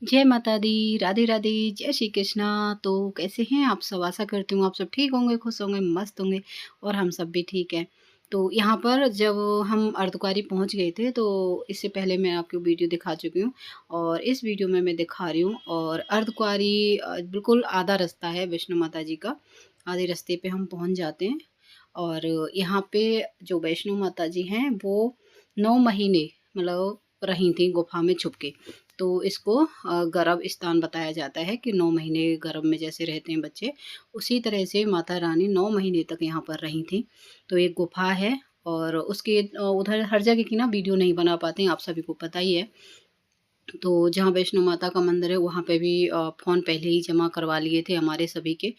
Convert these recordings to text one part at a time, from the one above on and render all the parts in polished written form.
जय माता दी, राधे राधे, जय श्री कृष्णा। तो कैसे हैं आप सब? आशा करती हूँ आप सब ठीक होंगे, खुश होंगे, मस्त होंगे और हम सब भी ठीक हैं। तो यहाँ पर जब हम अर्धकुंवारी पहुँच गए थे तो इससे पहले मैं आपको वीडियो दिखा चुकी हूँ और इस वीडियो में मैं दिखा रही हूँ। और अर्धकुंवारी बिल्कुल आधा रास्ता है वैष्णो माता जी का, आधे रास्ते पे हम पहुँच जाते हैं। और यहाँ पे जो वैष्णो माता जी हैं वो 9 महीने मतलब रही थी गुफा में छुप के। तो इसको गर्भ स्थान बताया जाता है कि 9 महीने गर्भ में जैसे रहते हैं बच्चे, उसी तरह से माता रानी 9 महीने तक यहाँ पर रही थी। तो एक गुफा है और उसके उधर हर जगह की ना वीडियो नहीं बना पाते हैं, आप सभी को पता ही है। तो जहाँ वैष्णो माता का मंदिर है वहाँ पे भी फ़ोन पहले ही जमा करवा लिए थे हमारे सभी के।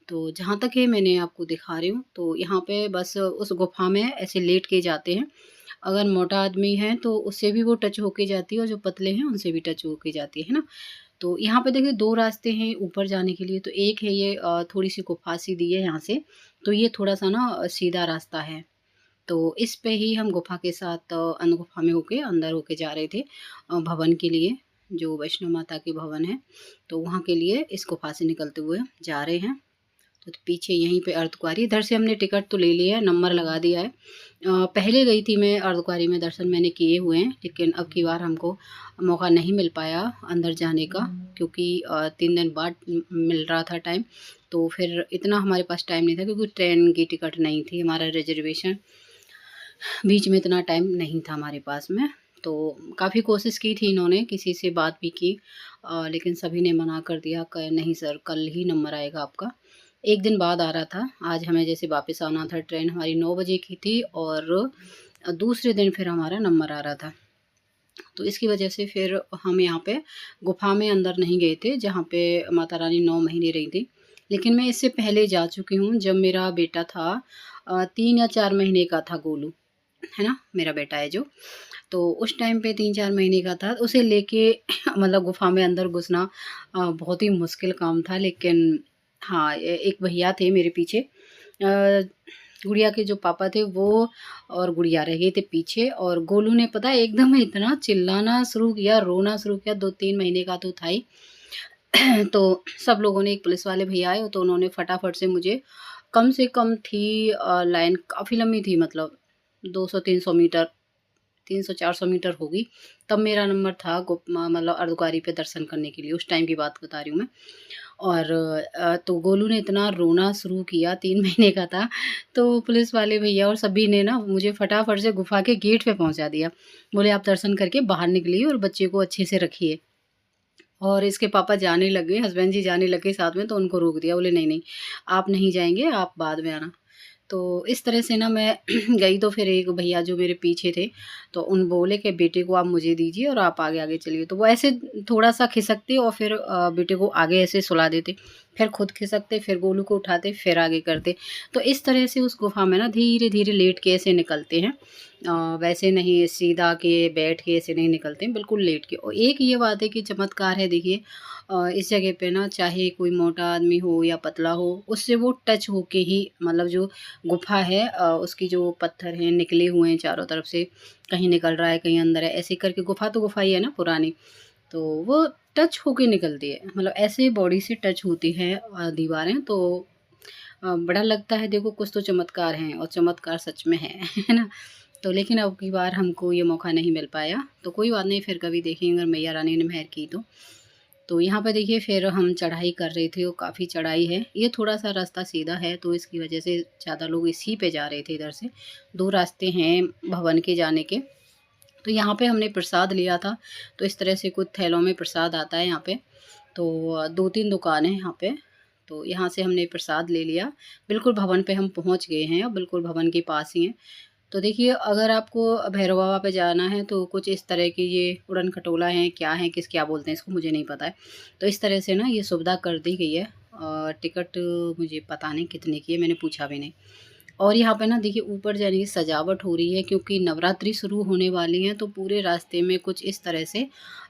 तो जहाँ तक है मैंने आपको दिखा रही हूँ। तो यहाँ पे बस उस गुफा में ऐसे लेट के जाते हैं। अगर मोटा आदमी है तो उससे भी वो टच होके जाती है और जो पतले हैं उनसे भी टच होके जाती है ना। तो यहाँ पे देखिए 2 रास्ते हैं ऊपर जाने के लिए। तो एक है ये थोड़ी-सी गुफा सी दी है यहाँ से, तो ये थोड़ा-सा ना सीधा रास्ता है। तो इस पे ही हम गुफा के साथ गुफा में होके अंदर होके जा रहे थे भवन के लिए, जो वैष्णो माता के भवन है। तो वहाँ के लिए इस गुफा से निकलते हुए जा रहे हैं। तो पीछे यहीं पे अर्धकुंवारी, इधर से हमने टिकट तो ले लिया है, नंबर लगा दिया है। पहले गई थी मैं अर्धकुंवारी में, दर्शन मैंने किए हुए हैं, लेकिन अब की बार हमको मौका नहीं मिल पाया अंदर जाने का, क्योंकि 3 दिन बाद मिल रहा था टाइम। तो फिर इतना हमारे पास टाइम नहीं था क्योंकि ट्रेन की टिकट नहीं थी, हमारा रिजर्वेशन बीच में इतना टाइम नहीं था हमारे पास में। तो काफ़ी कोशिश की थी इन्होंने, किसी से बात भी की लेकिन सभी ने मना कर दिया कि नहीं सर, कल ही नंबर आएगा आपका। 1 दिन बाद आ रहा था, आज हमें जैसे वापस आना था, ट्रेन हमारी 9 बजे की थी और दूसरे दिन फिर हमारा नंबर आ रहा था। तो इसकी वजह से फिर हम यहाँ पे गुफा में अंदर नहीं गए थे, जहाँ पे माता रानी 9 महीने रही थी। लेकिन मैं इससे पहले जा चुकी हूँ, जब मेरा बेटा था 3 या 4 महीने का था, गोलू, है ना, मेरा बेटा है जो। तो उस टाइम पे 3-4 महीने का था, उसे लेके मतलब गुफ़ा में अंदर घुसना बहुत ही मुश्किल काम था। लेकिन हाँ, एक भैया थे मेरे पीछे, गुड़िया के जो पापा थे वो और गुड़िया रह गए थे पीछे। और गोलू ने पता है एकदम इतना चिल्लाना शुरू किया, रोना शुरू किया, 2-3 महीने का तो था ही। तो सब लोगों ने, एक पुलिस वाले भैया आए तो उन्होंने फटाफट से मुझे, कम से कम थी लाइन काफ़ी लंबी थी, मतलब 200-300 मीटर, 300-400 मीटर होगी, तब मेरा नंबर था मतलब अर्धकुंवारी पे दर्शन करने के लिए, उस टाइम की बात बता रही हूँ मैं। और तो गोलू ने इतना रोना शुरू किया, 3 महीने का था। तो पुलिस वाले भैया और सभी ने ना मुझे फटाफट से गुफा के गेट पे पहुंचा दिया। बोले आप दर्शन करके बाहर निकलिए और बच्चे को अच्छे से रखिए। और इसके पापा जाने लगे, हस्बैंड जी जाने लगे साथ में, तो उनको रोक दिया। बोले नहीं नहीं, आप नहीं जाएंगे, आप बाद में आना। तो इस तरह से ना मैं गई। तो फिर एक भैया जो मेरे पीछे थे, तो उन बोले कि बेटे को आप मुझे दीजिए और आप आगे आगे चलिए। तो वो ऐसे थोड़ा सा खिसकते और फिर बेटे को आगे ऐसे सुला देते, फिर खुद खिसकते, फिर गोलू को उठाते, फिर आगे करते। तो इस तरह से उस गुफा में ना धीरे धीरे लेट के ऐसे निकलते हैं। वैसे नहीं सीधा के बैठ के ऐसे नहीं निकलते हैं, बिल्कुल लेट के। और एक ये बात है कि चमत्कार है, देखिए इस जगह पे ना चाहे कोई मोटा आदमी हो या पतला हो, उससे वो टच होके ही, मतलब जो गुफा है उसकी जो पत्थर हैं निकले हुए हैं चारों तरफ से, कहीं निकल रहा है कहीं अंदर है, ऐसे करके, गुफा तो गुफा ही है ना पुरानी, तो वो टच होके निकलती है, मतलब ऐसे बॉडी से टच होती है दीवारें। तो बड़ा लगता है, देखो कुछ तो चमत्कार हैं और चमत्कार सच में है है ना। तो लेकिन अब की बार हमको ये मौका नहीं मिल पाया, तो कोई बात नहीं, फिर कभी देखेंगे अगर मैया रानी ने मेहर की तो। तो यहाँ पे देखिए फिर हम चढ़ाई कर रहे थे, और काफ़ी चढ़ाई है, ये थोड़ा सा रास्ता सीधा है तो इसकी वजह से ज़्यादा लोग इसी पे जा रहे थे। इधर से 2 रास्ते हैं भवन के जाने के। तो यहाँ पे हमने प्रसाद लिया था, तो इस तरह से कुछ थैलों में प्रसाद आता है यहाँ पे। तो 2-3 दुकान है यहाँ पे, तो यहाँ से हमने प्रसाद ले लिया। बिल्कुल भवन पे हम पहुँच गए हैं, बिल्कुल भवन के पास ही हैं। तो देखिए अगर आपको भैरव बाबा पे जाना है तो कुछ इस तरह की ये उड़न खटोला हैं, क्या हैं, क्या बोलते हैं इसको, मुझे नहीं पता है। तो इस तरह से ना ये सुविधा कर दी गई है। टिकट मुझे पता नहीं कितने की है, मैंने पूछा भी नहीं। और यहाँ पे ना देखिए ऊपर जाने की सजावट हो रही है, क्योंकि नवरात्रि शुरू होने वाली हैं, तो पूरे रास्ते में कुछ इस तरह से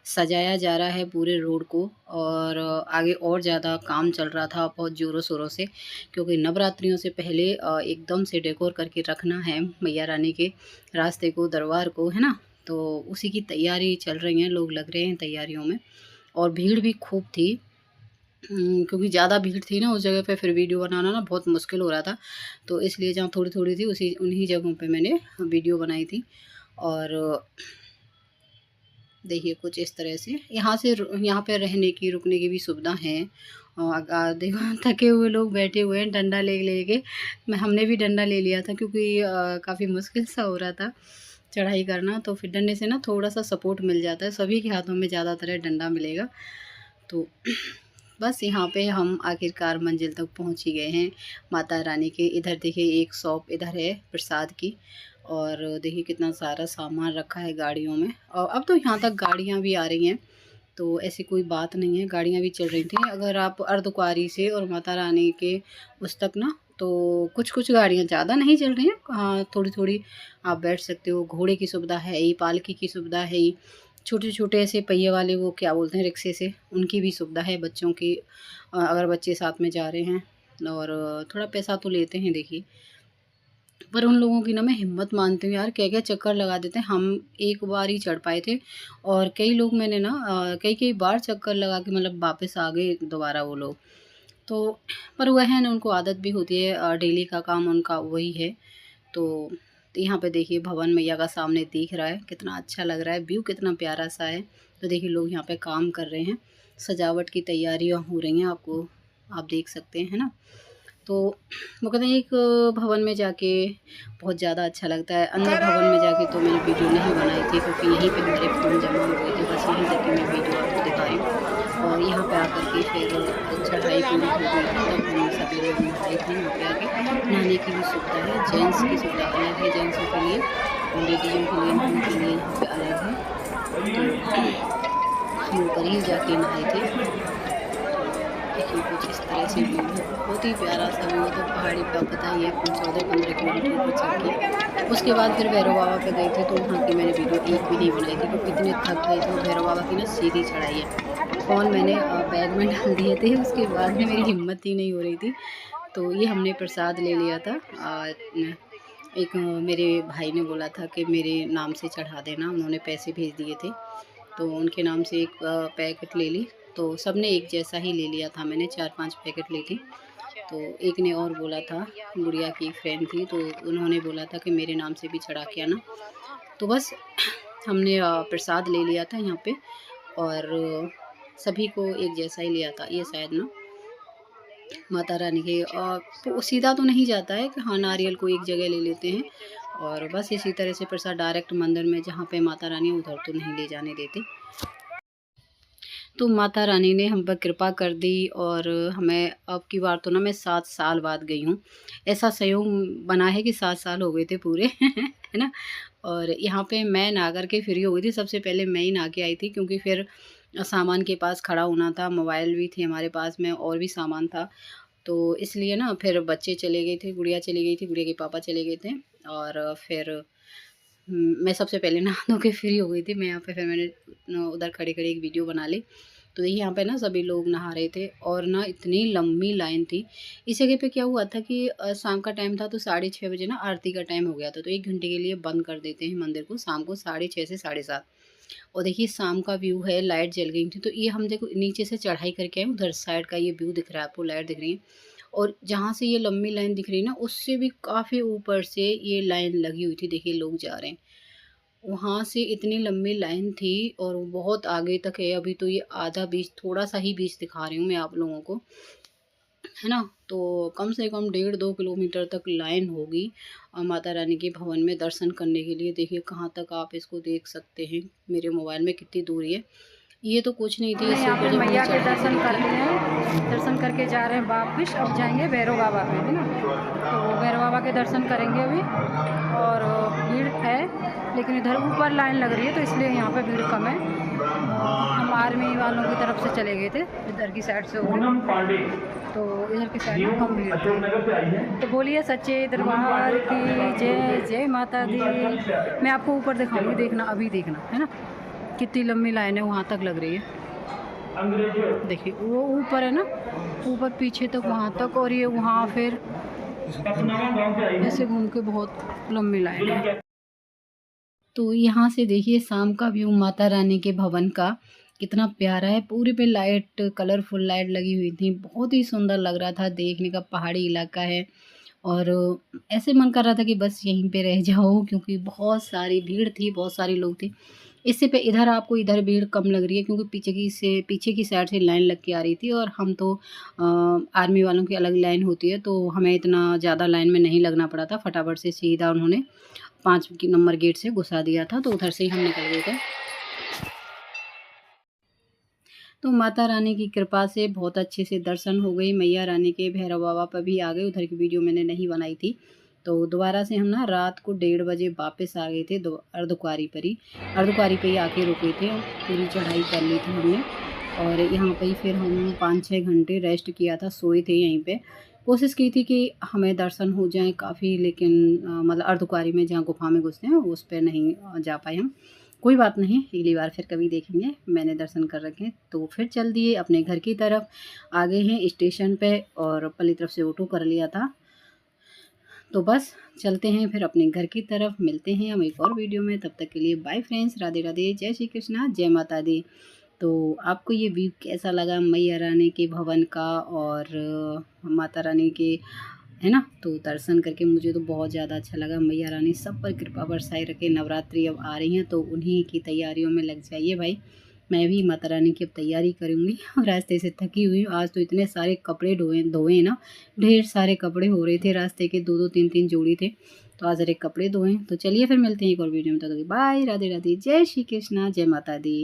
सजाया जा रहा है पूरे रोड को। और आगे और ज़्यादा काम चल रहा था बहुत ज़ोरों शोरों से, क्योंकि नवरात्रियों से पहले एकदम से डेकोर करके रखना है मैया रानी के रास्ते को, दरबार को, है ना। तो उसी की तैयारी चल रही है, लोग लग रहे हैं तैयारियों में। और भीड़ भी खूब थी। क्योंकि ज़्यादा भीड़ थी ना उस जगह पे, फिर वीडियो बनाना ना बहुत मुश्किल हो रहा था, तो इसलिए जहाँ थोड़ी थोड़ी थी उन्हीं जगहों पे मैंने वीडियो बनाई थी। और देखिए कुछ इस तरह से यहाँ पे रहने की रुकने की भी सुविधा है। और देखो थके हुए लोग बैठे हुए हैं डंडा ले लेके। हमने भी डंडा ले लिया था क्योंकि काफ़ी मुश्किल सा हो रहा था चढ़ाई करना, तो फिर डंडे से ना थोड़ा सा सपोर्ट मिल जाता है। सभी के हाथों में ज़्यादातर डंडा मिलेगा। तो बस यहाँ पे हम आखिरकार मंजिल तक पहुँच ही गए हैं माता रानी के। इधर देखिए एक शॉप इधर है प्रसाद की, और देखिए कितना सारा सामान रखा है गाड़ियों में। और अब तो यहाँ तक गाड़ियाँ भी आ रही हैं, तो ऐसी कोई बात नहीं है, गाड़ियाँ भी चल रही थी। अगर आप अर्धकुंवारी से और माता रानी के उस तक ना, तो कुछ कुछ गाड़ियाँ, ज़्यादा नहीं चल रही हैं, हाँ थोड़ी थोड़ी आप बैठ सकते हो। घोड़े की सुविधा है ही, पालकी की सुविधा है ही, छोटे छोटे ऐसे पहिए वाले वो क्या बोलते हैं रिक्शे से, उनकी भी सुविधा है बच्चों की, अगर बच्चे साथ में जा रहे हैं। और थोड़ा पैसा तो लेते हैं देखिए, पर उन लोगों की ना मैं हिम्मत मानती हूँ यार, क्या क्या चक्कर लगा देते हैं। हम एक बार ही चढ़ पाए थे, और कई लोग मैंने ना कई कई बार चक्कर लगा के मतलब वापस आ गए दोबारा वो लोग। तो पर वह है ना, उनको आदत भी होती है, डेली का काम उनका वही है। तो यहाँ पे देखिए भवन मैया का सामने दिख रहा है, कितना अच्छा लग रहा है, व्यू कितना प्यारा सा है। तो देखिए लोग यहाँ पे काम कर रहे हैं, सजावट की तैयारियाँ हो रही हैं, आपको आप देख सकते हैं ना। तो वो कहते हैं एक भवन में जाके बहुत ज़्यादा अच्छा लगता है। अंदर भवन में जाके तो मैंने वीडियो नहीं बनाई थी, क्योंकि यहीं पे हमारे फ़ोन जमा हो गए थे, बस यहीं तक की मैं वीडियो आपको दिखा रही हूँ। और यहाँ पे आकर के फिर चढ़ाई पूरी हो गई थी, तब हम सभी लोग नहाए थे। यहाँ पे आके नहाने की भी सुविधा है, जेंट्स की सुविधा अलग है जेंट्सों के लिए, और लेडीज़ों के लिए नहाने के लिए यहाँ पर अलग है। तो हम ऊपर ही जाके नहाए थे। देखिए कुछ इस तरह से व्यू है, बहुत ही प्यारा सा व्यू। तो पहाड़ी पर पता ही है 14-15 किलोमीटर ऊपर चढ़ के उसके बाद फिर भैरव बाबा पे गए थे, तो वहाँ की मैंने वीडियो एक भी नहीं बनाई थी, क्योंकि इतने थक गए थे। भैरव बाबा की ना सीधी चढ़ाई है, फ़ोन मैंने बैग में डाल दिए थे, उसके बाद में मेरी हिम्मत ही नहीं हो रही थी। तो ये हमने प्रसाद ले लिया था। एक मेरे भाई ने बोला था कि मेरे नाम से चढ़ा देना, उन्होंने पैसे भेज दिए थे, तो उनके नाम से एक पैकेट ले ली। तो सब ने एक जैसा ही ले लिया था, मैंने 4-5 पैकेट ली थी। तो एक ने और बोला था, गुड़िया की फ्रेंड थी, तो उन्होंने बोला था कि मेरे नाम से भी चढ़ा के आना। तो बस हमने प्रसाद ले लिया था यहाँ पे, और सभी को एक जैसा ही लिया था। ये शायद ना माता रानी के तो सीधा तो नहीं जाता है कि हाँ नारियल को एक जगह ले लेते हैं, और बस इसी तरह से प्रसाद डायरेक्ट मंदिर में जहाँ पे माता रानी उधर तो नहीं ले जाने देते। तो माता रानी ने हम पर कृपा कर दी, और हमें अब की बार तो ना मैं 7 साल बाद गई हूँ। ऐसा संयोग बना है कि 7 साल हो गए थे पूरे है ना। और यहाँ पे मैं नहा कर के फ्री हो गई थी, सबसे पहले मैं ही नहा के आई थी, क्योंकि फिर सामान के पास खड़ा होना था, मोबाइल भी थी हमारे पास में और भी सामान था। तो इसलिए ना फिर बच्चे चले गए थे, गुड़िया चली गई थी, गुड़िया के पापा चले गए थे, और फिर मैं सबसे पहले नहा धो के फ्री हो गई थी। मैं यहाँ पे फिर मैंने उधर खड़े खड़े एक वीडियो बना ली। तो देखिए यहाँ पे ना सभी लोग नहा रहे थे, और ना इतनी लंबी लाइन थी। इस जगह पे क्या हुआ था कि शाम का टाइम था, तो 6:30 बजे ना आरती का टाइम हो गया था, तो 1 घंटे के लिए बंद कर देते हैं मंदिर को, शाम को 6:30 से 7:30। और देखिए शाम का व्यू है, लाइट जल गई थी। तो ये हम देखो नीचे से चढ़ाई करके आए, उधर साइड का ये व्यू दिख रहा है आपको, लाइट दिख रही है। और जहाँ से ये लंबी लाइन दिख रही है ना, उससे भी काफ़ी ऊपर से ये लाइन लगी हुई थी। देखिए लोग जा रहे हैं, वहाँ से इतनी लंबी लाइन थी, और वो बहुत आगे तक है। अभी तो ये आधा बीच, थोड़ा सा ही बीच दिखा रही हूँ मैं आप लोगों को, है ना। तो कम से कम 1.5-2 किलोमीटर तक लाइन होगी माता रानी के भवन में दर्शन करने के लिए। देखिए कहाँ तक आप इसको देख सकते हैं, मेरे मोबाइल में कितनी दूरी है। ये तो कुछ नहीं थी, इससे ऊपर जब मैया के दर्शन कर लिए हैं, दर्शन करके जा रहे हैं वापस। अब जाएंगे भैरव बाबा पे, है ना। तो भैरव बाबा के दर्शन करेंगे अभी, और भीड़ है, लेकिन इधर ऊपर लाइन लग रही है, तो इसलिए यहाँ पे भीड़ कम है। हम आर्मी वालों की तरफ से चले गए थे, इधर की साइड से हो गए, तो इधर की साइड में कम भीड़ थी। तो बोलिए सच्चे दरबार की जय, जय माता दी। मैं आपको ऊपर दिखाऊंगी, देखना अभी, देखना है ना कितनी लंबी लाइन है, वहाँ तक लग रही है। देखिए वो ऊपर है ना, ऊपर पीछे तक वहाँ तक, और ये वहाँ फिर ऐसे घूम के बहुत लंबी लाइन है। तो यहाँ से देखिए शाम का व्यू माता रानी के भवन का, कितना प्यारा है, पूरे पे लाइट कलरफुल लाइट लगी हुई थी, बहुत ही सुंदर लग रहा था देखने का। पहाड़ी इलाका है और ऐसे मन कर रहा था कि बस यहीं पे रह जाओ, क्योंकि बहुत सारी भीड़ थी, बहुत सारे लोग थे। इससे पे इधर आपको इधर भीड़ कम लग रही है, क्योंकि पीछे की साइड से लाइन लग के आ रही थी, और हम तो आर्मी वालों की अलग लाइन होती है, तो हमें इतना ज़्यादा लाइन में नहीं लगना पड़ा था। फटाफट से सीधा उन्होंने 5 नंबर गेट से घुसा दिया था, तो उधर से ही हम निकल गए थे। तो माता रानी की कृपा से बहुत अच्छे से दर्शन हो गई। मैया रानी के भैरव बाबा पर भी आ गए, उधर की वीडियो मैंने नहीं बनाई थी। तो दोबारा से हम ना रात को 1:30 बजे वापस आ गए थे अर्धकुंवारी पर ही। अर्धकुंवारी पे ही आके रुके थे, पूरी चढ़ाई कर ली थी हमने, और यहाँ पे ही फिर हम 5-6 घंटे रेस्ट किया था, सोए थे यहीं पे। कोशिश की थी कि हमें दर्शन हो जाए काफ़ी, लेकिन मतलब अर्धकुंवारी में जहाँ गुफा में घुसते हैं उस पे नहीं जा पाए हम। कोई बात नहीं, अगली बार फिर कभी देखेंगे। मैंने दर्शन कर रखे, तो फिर चल दिए अपने घर की तरफ। आ गए हैं स्टेशन पे, और पल्ली तरफ से ऑटो कर लिया था। तो बस चलते हैं फिर अपने घर की तरफ। मिलते हैं हम एक और वीडियो में, तब तक के लिए बाय फ्रेंड्स, राधे राधे, जय श्री कृष्णा, जय माता दी। तो आपको ये व्यू कैसा लगा मैया रानी के भवन का और माता रानी के, है ना? तो दर्शन करके मुझे तो बहुत ज़्यादा अच्छा लगा। मैया रानी सब पर कृपा बरसाए रखे। नवरात्रि अब आ रही हैं, तो उन्हीं की तैयारियों में लग जाइए भाई। मैं भी माता रानी की अब तैयारी करूँगी। और रास्ते से थकी हुई हूँ, आज तो इतने सारे कपड़े धोए ना, ढेर सारे कपड़े हो रहे थे रास्ते के, 2-2 3-3 जोड़ी थे, तो आज अरे कपड़े धोए। तो चलिए फिर मिलते हैं एक और वीडियो में, तब तक बाय, राधे राधे, जय श्री कृष्णा, जय माता दी।